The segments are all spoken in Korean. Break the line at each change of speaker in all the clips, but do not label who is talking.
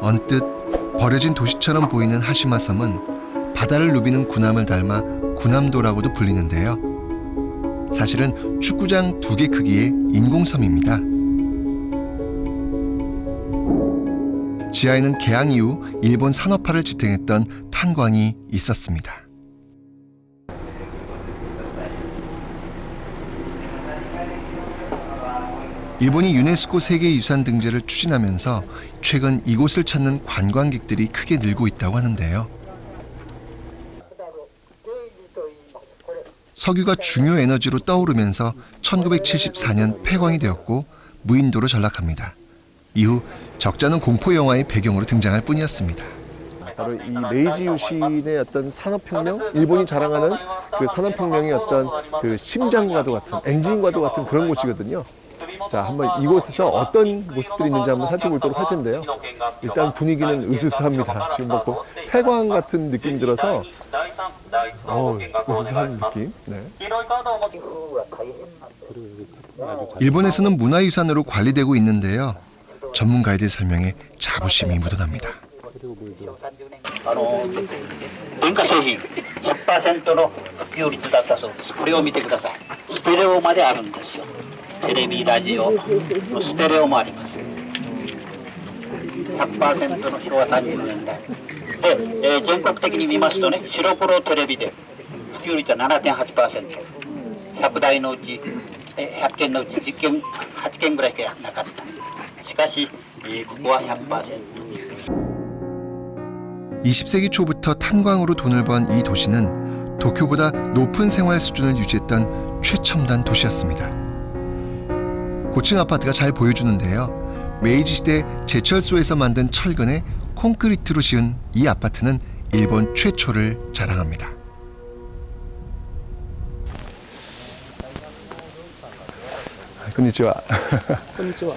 언뜻 버려진 도시처럼 보이는 하시마 섬은 바다를 누비는 군함을 닮아 군함도라고도 불리는데요. 사실은 축구장 2개 크기의 인공섬입니다. 지하에는 개항 이후 일본 산업화를 지탱했던 탄광이 있었습니다. 일본이 유네스코 세계유산 등재를 추진하면서 최근 이곳을 찾는 관광객들이 크게 늘고 있다고 하는데요. 석유가 중요 에너지로 떠오르면서 1974년 폐광이 되었고 무인도로 전락합니다. 이후 적잖은 공포 영화의 배경으로 등장할 뿐이었습니다.
바로 이 메이지 유신의 어떤 산업혁명, 일본이 자랑하는 그 산업혁명의 어떤 그 심장과도 같은, 엔진과도 같은 그런 곳이거든요. 자, 한번 이곳에서 어떤 모습들이 있는지 한번 살펴보도록 할 텐데요. 일단 분위기는 으스스합니다. 지금 뭐 폐광 같은 느낌이 들어서 으스스한 느낌. 네.
일본에서는 문화유산으로 관리되고 있는데요. 전문가의 설명에 자부심이 묻어납니다.
電化製品 100% の普及率だったそうです。これを見てください。ステレオまであるんですよ。テレビ、ラジオのステレオもあります。100% の昭和30年代で、全国的に見ますとね、白黒テレビで普及率は 7.8%。100台のうち100件のうち10件8件ぐらいしかなかった。しかし、ここは 100%。
20세기 초부터 탄광으로 돈을 번 이 도시는 도쿄보다 높은 생활 수준을 유지했던 최첨단 도시였습니다. 고층 아파트가 잘 보여주는데요. 메이지 시대 제철소에서 만든 철근에 콘크리트로 지은 이 아파트는 일본 최초를 자랑합니다.
konnichiwa.
こんにちは。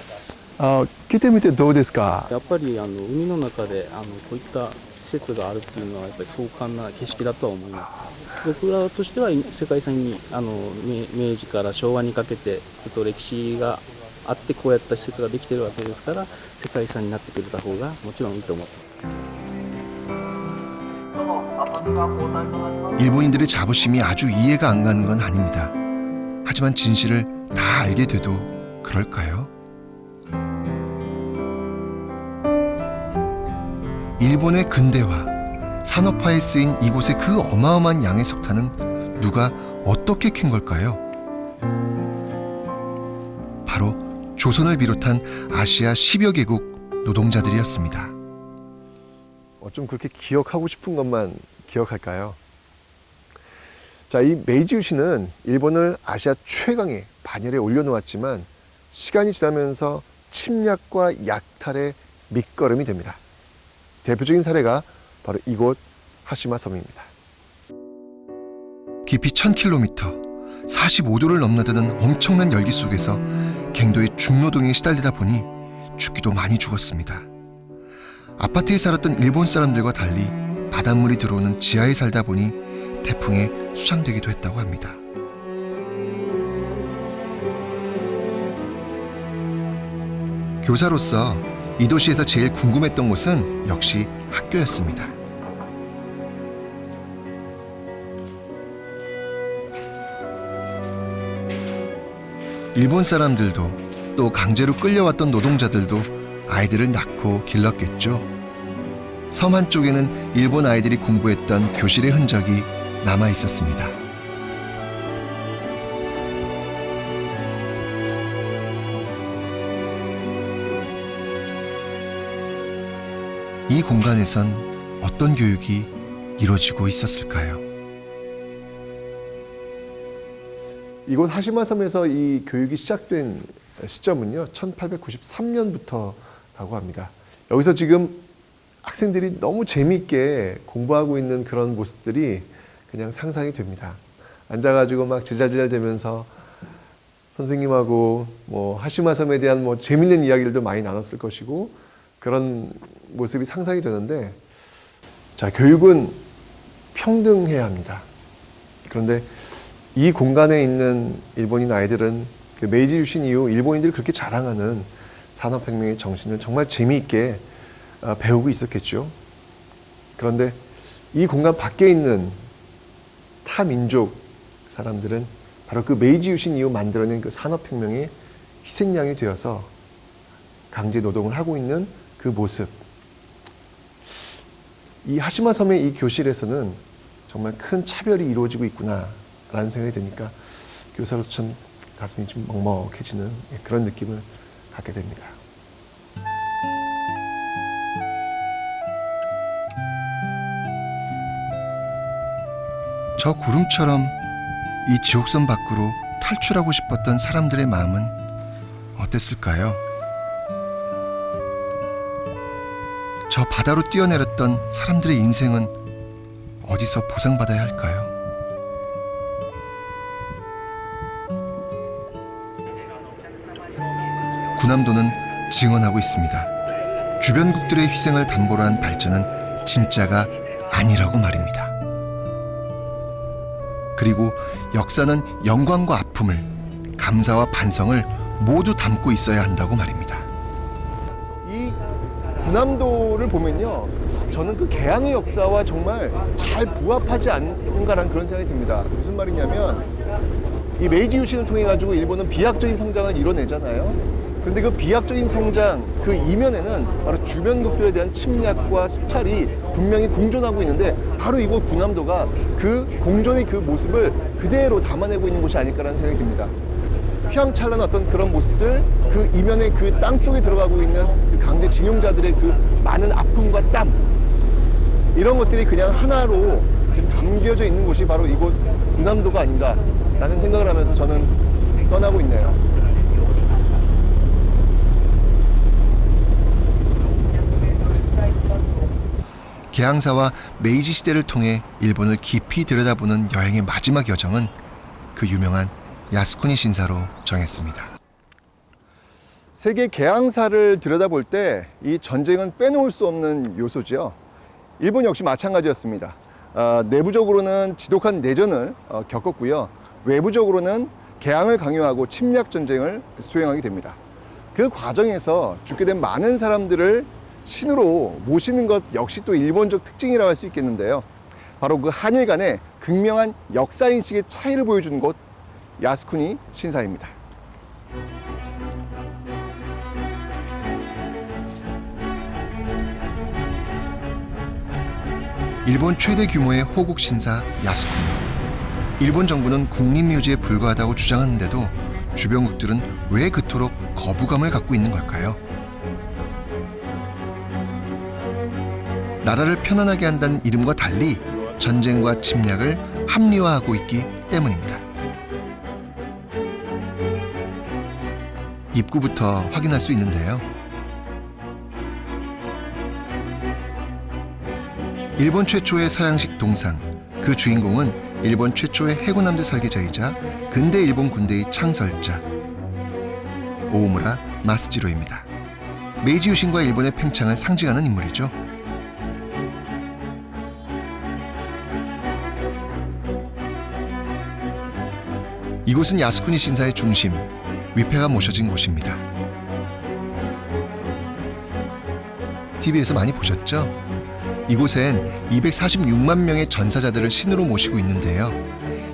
来てみてどうですか？
やっぱり海の中でこういった施設があるっていうのはやっぱり壮観な景色だとは思います。僕らとしては世界遺産に明治から昭和にかけて歴史があってこうやった施設ができているわけですから世界遺産になってくれた方がもちろんいいと思ってます。
일본인들의 자부심이 아주 이해가 안 가는 건 아닙니다. 하지만 진실을 다 알게 돼도 그럴까요? 일본의 근대화, 산업화에 쓰인 이곳의 그 어마어마한 양의 석탄은 누가 어떻게 캔 걸까요? 바로 조선을 비롯한 아시아 10여 개국 노동자들이었습니다.
좀 그렇게 기억하고 싶은 것만 기억할까요? 자, 이 메이지 유신은 일본을 아시아 최강의 반열에 올려놓았지만 시간이 지나면서 침략과 약탈의 밑거름이 됩니다. 대표적인 사례가 바로 이곳 하시마 섬입니다.
깊이 1000km, 45도를 넘나드는 엄청난 열기 속에서 갱도의 중노동에 시달리다 보니 죽기도 많이 죽었습니다. 아파트에 살았던 일본 사람들과 달리 바닷물이 들어오는 지하에 살다 보니 태풍에 수상되기도 했다고 합니다. 교사로서 이 도시에서 제일 궁금했던 곳은 역시 학교였습니다. 일본 사람들도 또 강제로 끌려왔던 노동자들도 아이들을 낳고 길렀겠죠. 섬 한쪽에는 일본 아이들이 공부했던 교실의 흔적이 남아 있었습니다. 이 공간에선 어떤 교육이 이루어지고 있었을까요?
이곳 하시마 섬에서 이 교육이 시작된 시점은요, 1893년부터라고 합니다. 여기서 지금 학생들이 너무 재미있게 공부하고 있는 그런 모습들이 그냥 상상이 됩니다. 앉아가지고 막 제잘제잘 되면서 선생님하고 뭐 하시마 섬에 대한 뭐 재밌는 이야기들도 많이 나눴을 것이고 그런 모습이 상상이 되는데, 자, 교육은 평등해야 합니다. 그런데 이 공간에 있는 일본인 아이들은 그 메이지 유신 이후 일본인들이 그렇게 자랑하는 산업혁명의 정신을 정말 재미있게 배우고 있었겠죠. 그런데 이 공간 밖에 있는 타 민족 사람들은 바로 그 메이지 유신 이후 만들어낸 그 산업혁명의 희생양이 되어서 강제 노동을 하고 있는 그 모습. 이 하시마 섬의 이 교실에서는 정말 큰 차별이 이루어지고 있구나라는 생각이 드니까 교사로서 참 가슴이 좀 먹먹해지는 그런 느낌을 갖게 됩니다.
저 구름처럼 이 지옥선 밖으로 탈출하고 싶었던 사람들의 마음은 어땠을까요? 저 바다로 뛰어내렸던 사람들의 인생은 어디서 보상받아야 할까요? 군함도는 증언하고 있습니다. 주변국들의 희생을 담보로 한 발전은 진짜가 아니라고 말입니다. 그리고 역사는 영광과 아픔을, 감사와 반성을 모두 담고 있어야 한다고 말입니다.
이 군함도를 보면요, 저는 그 개항의 역사와 정말 잘 부합하지 않는가라는 그런 생각이 듭니다. 무슨 말이냐면 이 메이지 유신을 통해 가지고 일본은 비약적인 성장을 이뤄내잖아요. 그런데 그 비약적인 성장 그 이면에는 바로 주변국들에 대한 침략과 수탈이 분명히 공존하고 있는데, 바로 이곳 군함도가 그 공존의 그 모습을 그대로 담아내고 있는 곳이 아닐까라는 생각이 듭니다. 휘황찬란한 어떤 그런 모습들, 그 이면에 그 땅 속에 들어가고 있는 그 강제징용자들의 그 많은 아픔과 땀, 이런 것들이 그냥 하나로 지금 담겨져 있는 곳이 바로 이곳 군함도가 아닌가라는 생각을 하면서 저는 떠나고 있네요.
개항사와 메이지 시대를 통해 일본을 깊이 들여다보는 여행의 마지막 여정은 그 유명한 야스쿠니 신사로 정했습니다.
세계 개항사를 들여다볼 때 이 전쟁은 빼놓을 수 없는 요소죠. 일본 역시 마찬가지였습니다. 내부적으로는 지독한 내전을 겪었고요. 외부적으로는 개항을 강요하고 침략 전쟁을 수행하게 됩니다. 그 과정에서 죽게 된 많은 사람들을 신으로 모시는 것 역시 또 일본적 특징이라고 할 수 있겠는데요. 바로 그 한일 간의 극명한 역사인식의 차이를 보여주는 곳, 야스쿠니 신사입니다.
일본 최대 규모의 호국 신사 야스쿠니. 일본 정부는 국립묘지에 불과하다고 주장하는데도 주변국들은 왜 그토록 거부감을 갖고 있는 걸까요? 나라를 편안하게 한다는 이름과 달리 전쟁과 침략을 합리화하고 있기 때문입니다. 입구부터 확인할 수 있는데요. 일본 최초의 서양식 동상, 그 주인공은 일본 최초의 해군함대 설계자이자 근대 일본 군대의 창설자 오오무라 마스지로입니다. 메이지 유신과 일본의 팽창을 상징하는 인물이죠. 이곳은 야스쿠니 신사의 중심, 위패가 모셔진 곳입니다. TV에서 많이 보셨죠? 이곳엔 246만 명의 전사자들을 신으로 모시고 있는데요.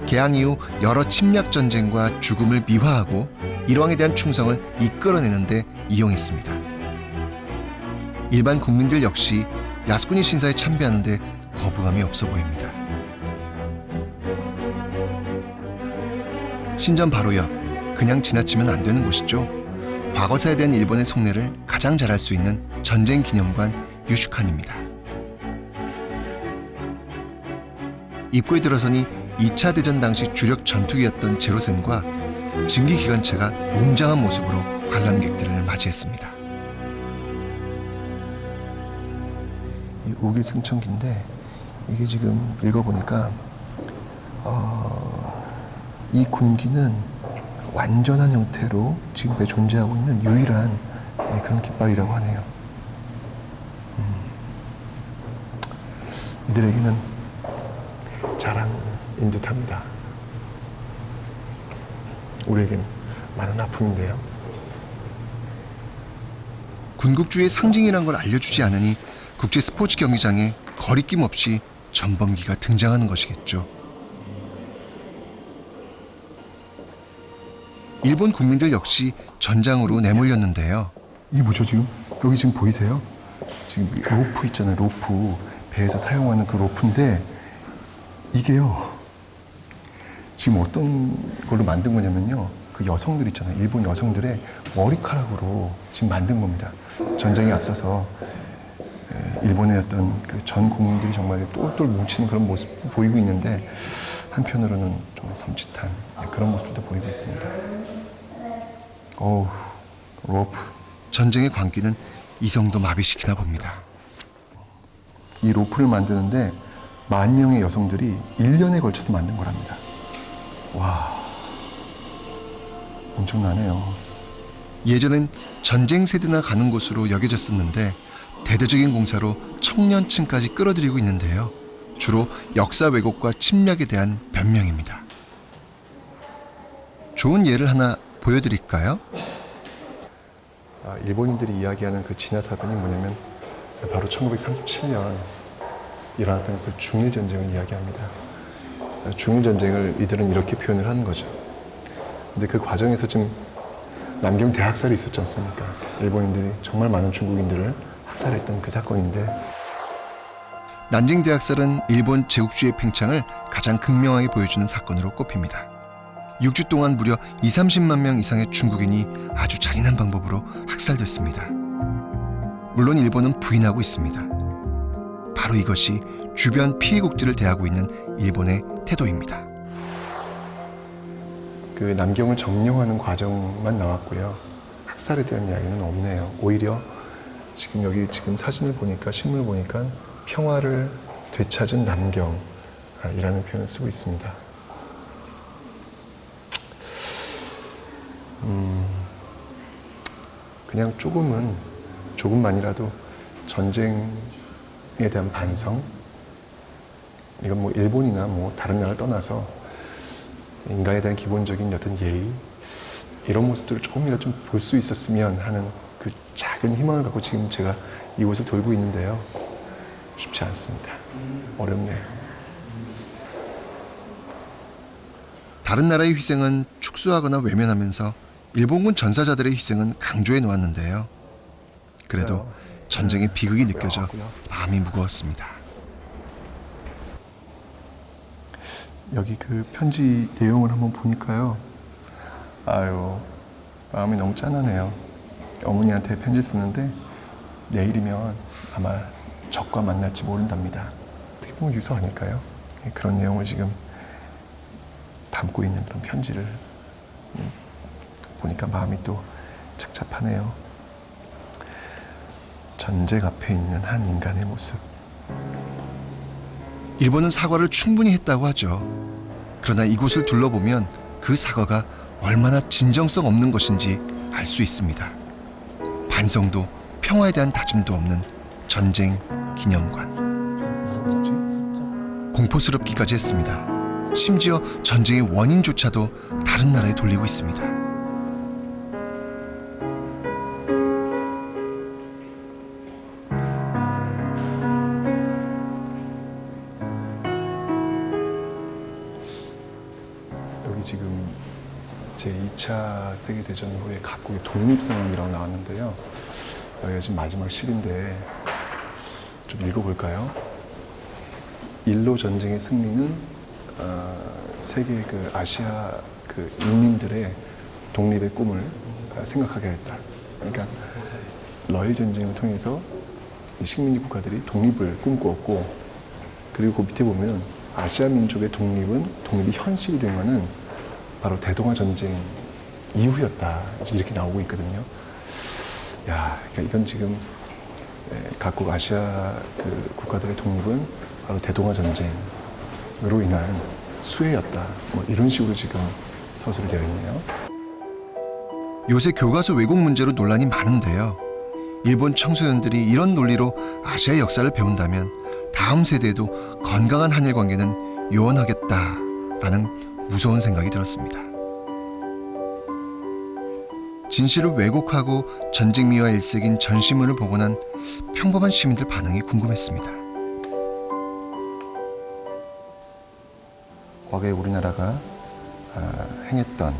개항 이후 여러 침략 전쟁과 죽음을 미화하고 일왕에 대한 충성을 이끌어내는 데 이용했습니다. 일반 국민들 역시 야스쿠니 신사에 참배하는 데 거부감이 없어 보입니다. 신전 바로 옆, 그냥 지나치면 안 되는 곳이죠. 과거사에 대한 일본의 속내를 가장 잘 알 수 있는 전쟁 기념관 유슈칸입니다. 입구에 들어서니 2차 대전 당시 주력 전투기였던 제로센과 증기 기관차가 웅장한 모습으로 관람객들을 맞이했습니다. 이 우길 승천기인데 이게 지금 읽어보니까 이 군기는 완전한 형태로 지금까지 존재하고 있는 유일한 그런 깃발이라고 하네요. 이들에게는 자랑인 듯합니다. 우리에겐 많은 아픔인데요. 군국주의의 상징이란 걸 알려주지 않으니 국제 스포츠 경기장에 거리낌 없이 전범기가 등장하는 것이겠죠. 일본 국민들 역시 전장으로 내몰렸는데요.
이게 뭐죠 지금? 여기 지금 보이세요? 지금 로프 있잖아요. 로프. 배에서 사용하는 그 로프인데 이게요. 지금 어떤 걸로 만든 거냐면요. 그 여성들 있잖아요. 일본 여성들의 머리카락으로 지금 만든 겁니다. 전쟁에 앞서서 일본의 어떤 그 전 국민들이 정말 똘똘 뭉치는 그런 모습 보이고 있는데 한편으로는 좀 섬찟한 그런 모습도 보이고 있습니다. 어우, 로프.
전쟁의 광기는 이성도 마비시키나 봅니다.
이 로프를 만드는데 10,000명의 여성들이 1년에 걸쳐서 만든 거랍니다. 와, 엄청나네요.
예전엔 전쟁 세대나 가는 곳으로 여겨졌었는데 대대적인 공사로 청년층까지 끌어들이고 있는데요. 주로 역사 왜곡과 침략에 대한 변명입니다. 좋은 예를 하나 보여드릴까요?
일본인들이 이야기하는 그 진화 사변이 뭐냐면 바로 1937년 일어났던 그 중일 전쟁을 이야기합니다. 중일 전쟁을 이들은 이렇게 표현을 하는 거죠. 근데 그 과정에서 지금 남경 대학살이 있었지 않습니까? 일본인들이 정말 많은 중국인들을 학살했던 그 사건인데
난징 대학살은 일본 제국주의 팽창을 가장 극명하게 보여주는 사건으로 꼽힙니다. 6주 동안 무려 20-30만 명 이상의 중국인이 아주 잔인한 방법으로 학살됐습니다. 물론 일본은 부인하고 있습니다. 바로 이것이 주변 피해국들을 대하고 있는 일본의 태도입니다.
그 남경을 점령하는 과정만 나왔고요. 학살에 대한 이야기는 없네요. 오히려 지금 여기 지금 사진을 보니까 신문을 보니까 평화를 되찾은 남경이라는 표현을 쓰고 있습니다. 그냥 조금만이라도 전쟁에 대한 반성, 이건 뭐 일본이나 뭐 다른 나라를 떠나서 인간에 대한 기본적인 어떤 예의, 이런 모습들을 조금이라도 좀 볼 수 있었으면 하는 그 작은 희망을 갖고 지금 제가 이곳을 돌고 있는데요. 쉽지 않습니다. 어렵네요.
다른 나라의 희생은 축소하거나 외면하면서 일본군 전사자들의 희생은 강조해 놓았는데요. 그래도 전쟁의 비극이 느껴져 마음이 무거웠습니다.
여기 그 편지 내용을 한번 보니까요. 아유, 마음이 너무 짠하네요. 어머니한테 편지 쓰는데 내일이면 아마 적과 만날지 모른답니다. 어떻게 보면 유서 아닐까요? 그런 내용을 지금 담고 있는 그런 편지를 보니까 마음이 또 착잡하네요. 전쟁 앞에 있는 한 인간의 모습.
일본은 사과를 충분히 했다고 하죠. 그러나 이곳을 둘러보면 그 사과가 얼마나 진정성 없는 것인지 알 수 있습니다. 반성도 평화에 대한 다짐도 없는 전쟁 기념관. 공포스럽기까지 했습니다. 심지어 전쟁의 원인조차도 다른 나라에 돌리고 있습니다.
여기 지금 제2차 세계대전 후에 각국의 독립상황이라고 나왔는데요. 여기가 지금 마지막 실인데 좀 읽어볼까요? 일로 전쟁의 승리는 세계 그 아시아 그 인민들의 독립의 꿈을 생각하게 했다. 그러니까 러일 전쟁을 통해서 식민지 국가들이 독립을 꿈꾸었고, 그리고 그 밑에 보면 아시아 민족의 독립이 현실이 된 것은 바로 대동아 전쟁 이후였다. 이렇게 나오고 있거든요. 야, 그러니까 이건 지금 각국 아시아 그 국가들의 독립은 바로 대동아 전쟁으로 인한 수혜였다. 뭐 이런 식으로 지금 서술이 되어 있네요.
요새 교과서 왜곡 문제로 논란이 많은데요. 일본 청소년들이 이런 논리로 아시아의 역사를 배운다면 다음 세대에도 건강한 한일 관계는 요원하겠다라는 무서운 생각이 들었습니다. 진실을 왜곡하고 전쟁미와 일색인 전시문을 보고 난 평범한 시민들 반응이 궁금했습니다. 과거에 우리나라가 행했던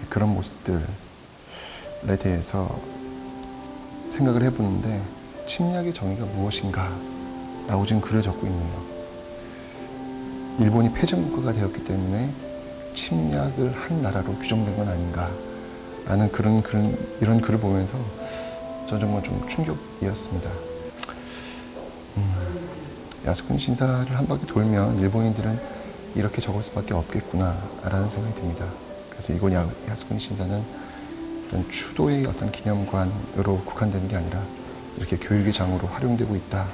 그런 모습들에 대해서 생각을 해보는데 침략의 정의가 무엇인가 라고 지금 글을 적고 있네요. 일본이 패전국가가 되었기 때문에 침략을 한 나라로 규정된 건 아닌가 라는 이런 글을 보면서 저는 정말 좀 충격이었습니다. 야스쿠니 신사를 한 바퀴 돌면 일본인들은 이렇게 적을 수밖에 없겠구나 라는 생각이 듭니다. 그래서 이곳 야스쿠니 신사는 어떤 추도의 어떤 기념관으로 국한되는 게 아니라 이렇게 교육의 장으로 활용되고 있다.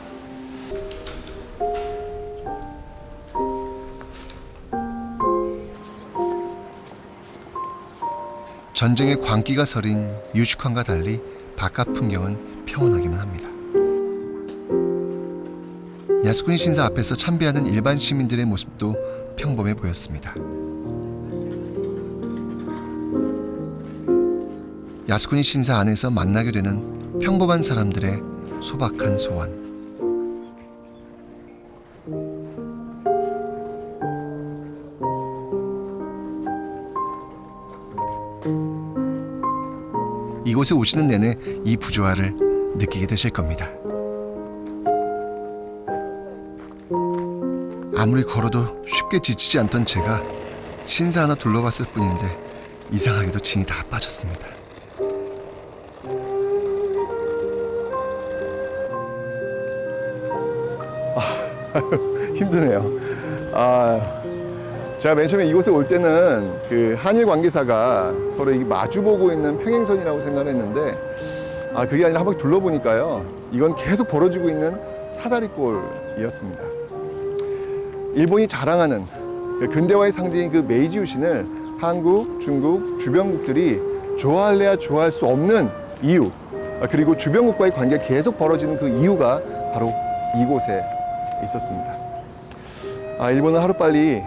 전쟁의 광기가 서린 유축항과 달리 바깥 풍경은 평온하기만 합니다. 야스쿠니 신사 앞에서 참배하는 일반 시민들의 모습도 평범해 보였습니다. 야스쿠니 신사 안에서 만나게 되는 평범한 사람들의 소박한 소원. 이곳에 오시는 내내 이 부조화를 느끼게 되실 겁니다. 아무리 걸어도 쉽게 지치지 않던 제가 신사 하나 둘러봤을 뿐인데 이상하게도 진이 다 빠졌습니다.
힘드네요. 제가 맨 처음에 이곳에 올 때는 그 한일 관계사가 서로 마주보고 있는 평행선이라고 생각을 했는데 그게 아니라 한 바퀴 둘러보니까요. 이건 계속 벌어지고 있는 사다리꼴이었습니다. 일본이 자랑하는 그 근대화의 상징인 그 메이지 유신을 한국, 중국, 주변국들이 좋아할래야 좋아할 수 없는 이유, 그리고 주변국과의 관계가 계속 벌어지는 그 이유가 바로 이곳에 있었습니다. 일본은 하루빨리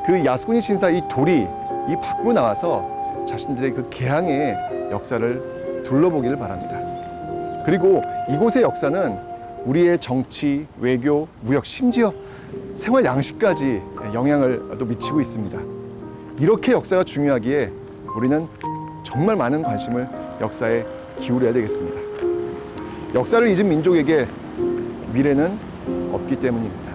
그 야스쿠니 신사 이 돌이 이 밖으로 나와서 자신들의 그 개항의 역사를 둘러보기를 바랍니다. 그리고 이곳의 역사는 우리의 정치, 외교, 무역, 심지어 생활 양식까지 영향을 또 미치고 있습니다. 이렇게 역사가 중요하기에 우리는 정말 많은 관심을 역사에 기울여야 되겠습니다. 역사를 잊은 민족에게 미래는 없기 때문입니다.